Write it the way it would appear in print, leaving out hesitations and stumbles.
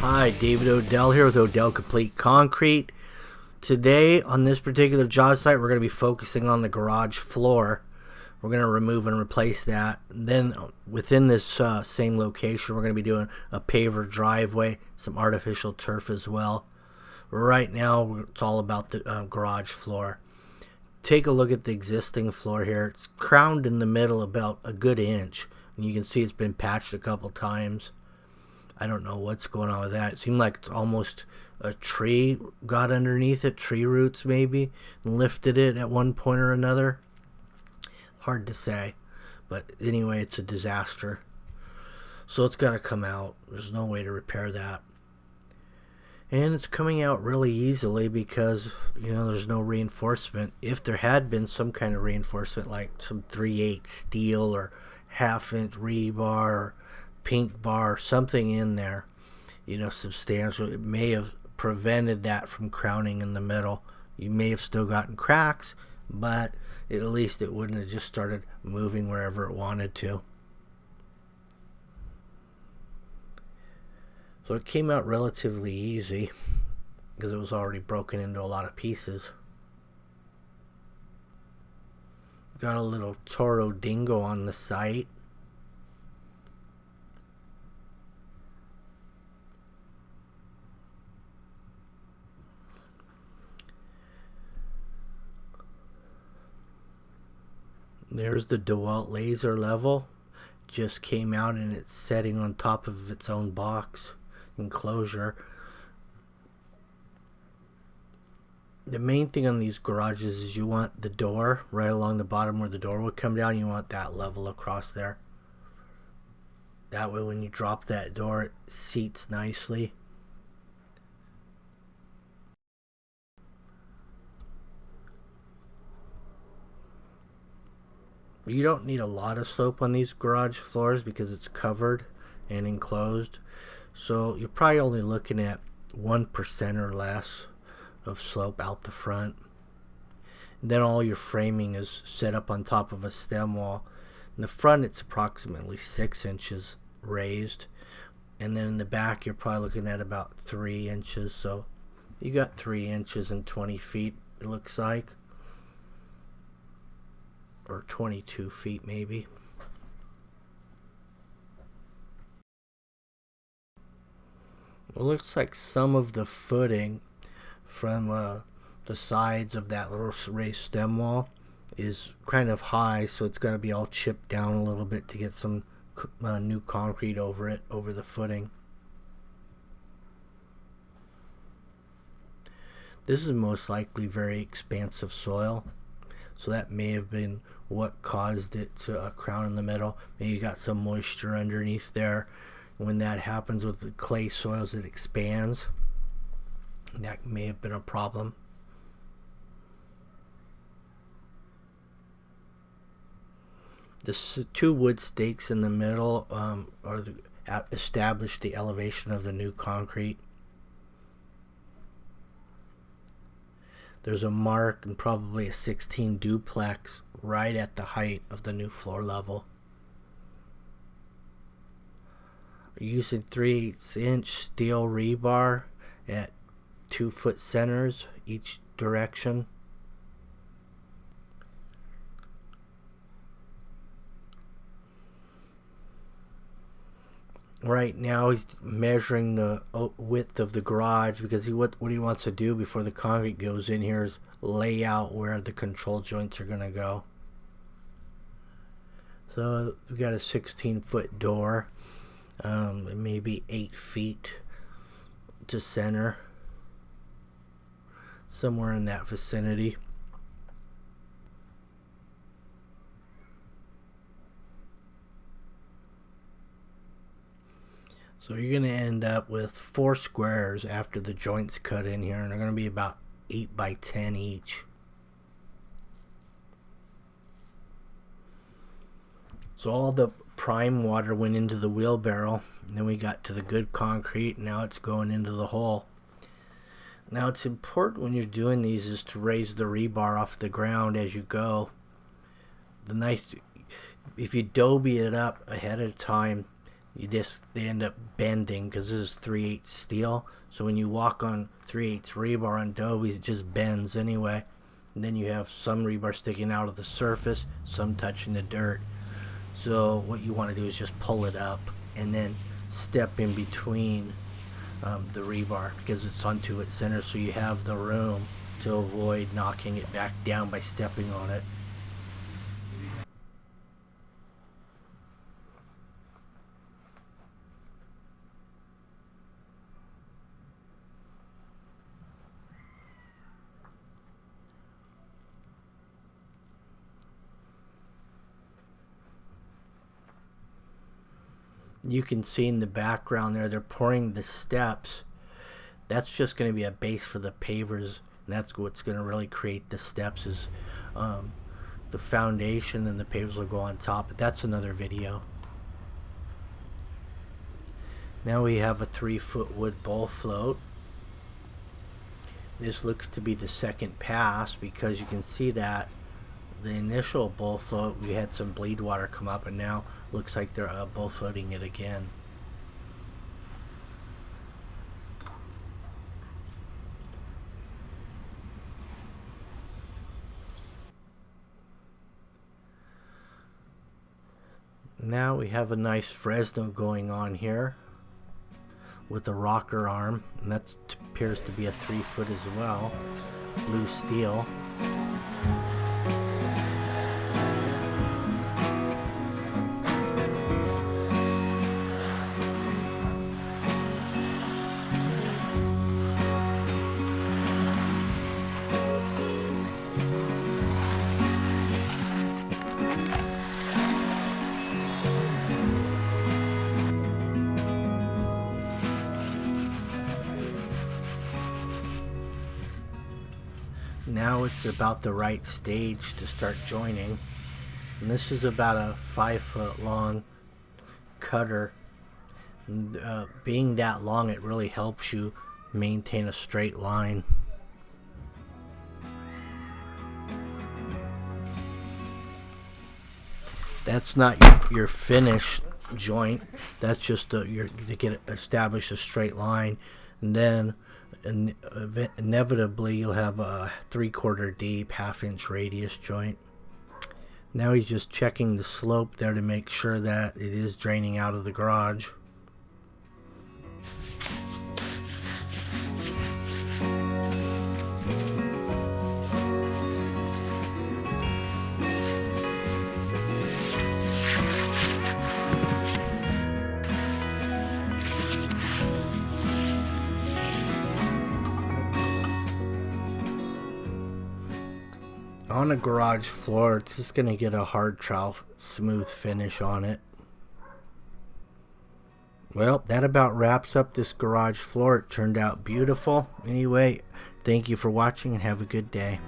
Hi, David Odell here with Odell Complete Concrete. Today, on this particular job site, we're going to be focusing on the garage floor. We're going to remove and replace that. Then, within this same location, we're going to be doing a paver driveway, some artificial turf as well. Right now, it's all about the garage floor. Take a look at the existing floor here. It's crowned in the middle about a good inch. And you can see it's been patched a couple times. I don't know what's going on with that. It seemed like it's almost a tree got underneath it, tree roots maybe, and lifted it at one point or another. Hard to say, but anyway, it's a disaster. So it's got to come out. There's no way to repair that. And it's coming out really easily because, there's no reinforcement. If there had been some kind of reinforcement, like some 3/8 steel or half-inch rebar or pink bar, something in there, substantial, it may have prevented that from crowning in the middle. You may have still gotten cracks, but at least it wouldn't have just started moving wherever it wanted to. So it came out relatively easy because it was already broken into a lot of pieces. Got a little Toro Dingo on the site. There's the DeWalt laser level. Just came out and it's setting on top of its own box enclosure. The main thing on these garages is you want the door right along the bottom where the door would come down. You want that level across there. That way when you drop that door, it seats nicely. You don't need a lot of slope on these garage floors because it's covered and enclosed. So you're probably only looking at 1% or less of slope out the front. And then all your framing is set up on top of a stem wall. In the front, it's approximately 6 inches raised. And then in the back, you're probably looking at about 3 inches. So you got 3 inches and 20 feet, it looks like. Or 22 feet maybe. It looks like some of the footing from the sides of that little raised stem wall is kind of high, so it's got to be all chipped down a little bit to get some new concrete over it, over the footing. This is most likely very expansive soil, so that may have been what caused it to crown in the middle. Maybe you got some moisture underneath there. When that happens with the clay soils, it expands. That may have been a problem. The two wood stakes in the middle establish the elevation of the new concrete. There's a mark and probably a 16 duplex right at the height of the new floor level. We're using 3/8 inch steel rebar at 2-foot centers each direction. Right now he's measuring the width of the garage because what he wants to do before the concrete goes in here is lay out where the control joints are going to go. So we've got a 16-foot door, maybe 8 feet to center, somewhere in that vicinity. So you're going to end up with 4 squares after the joints cut in here, and they're going to be about 8 by 10 each. So all the prime water went into the wheelbarrow, and then we got to the good concrete, and now it's going into the hole. Now it's important when you're doing these is to raise the rebar off the ground as you go. If you dobie it up ahead of time, they end up bending because this is 3/8 steel. So when you walk on 3/8 rebar on Dobie's, it just bends anyway. And then you have some rebar sticking out of the surface, some touching the dirt. So what you want to do is just pull it up and then step in between the rebar because it's onto its center, so you have the room to avoid knocking it back down by stepping on it. You can see in the background there, they're pouring the steps. That's just going to be a base for the pavers, and that's what's going to really create the steps is the foundation, and the pavers will go on top. But that's another video. Now we have a 3-foot wood bowl float. This looks to be the second pass because you can see that the initial bowl float, we had some bleed water come up, and now looks like they're bowl floating it again. Now we have a nice Fresno going on here with a rocker arm, and that appears to be a 3-foot as well, blue steel. Now it's about the right stage to start joining, and this is about a 5-foot long cutter. Being that long, it really helps you maintain a straight line. That's not your finished joint. That's just to establish a straight line, and then inevitably you'll have a 3/4 deep, 1/2-inch radius joint. Now he's just checking the slope there to make sure that it is draining out of the garage. On a garage floor, it's just going to get a hard trowel smooth finish on it. Well, that about wraps up this garage floor. It turned out beautiful. Anyway, thank you for watching and have a good day.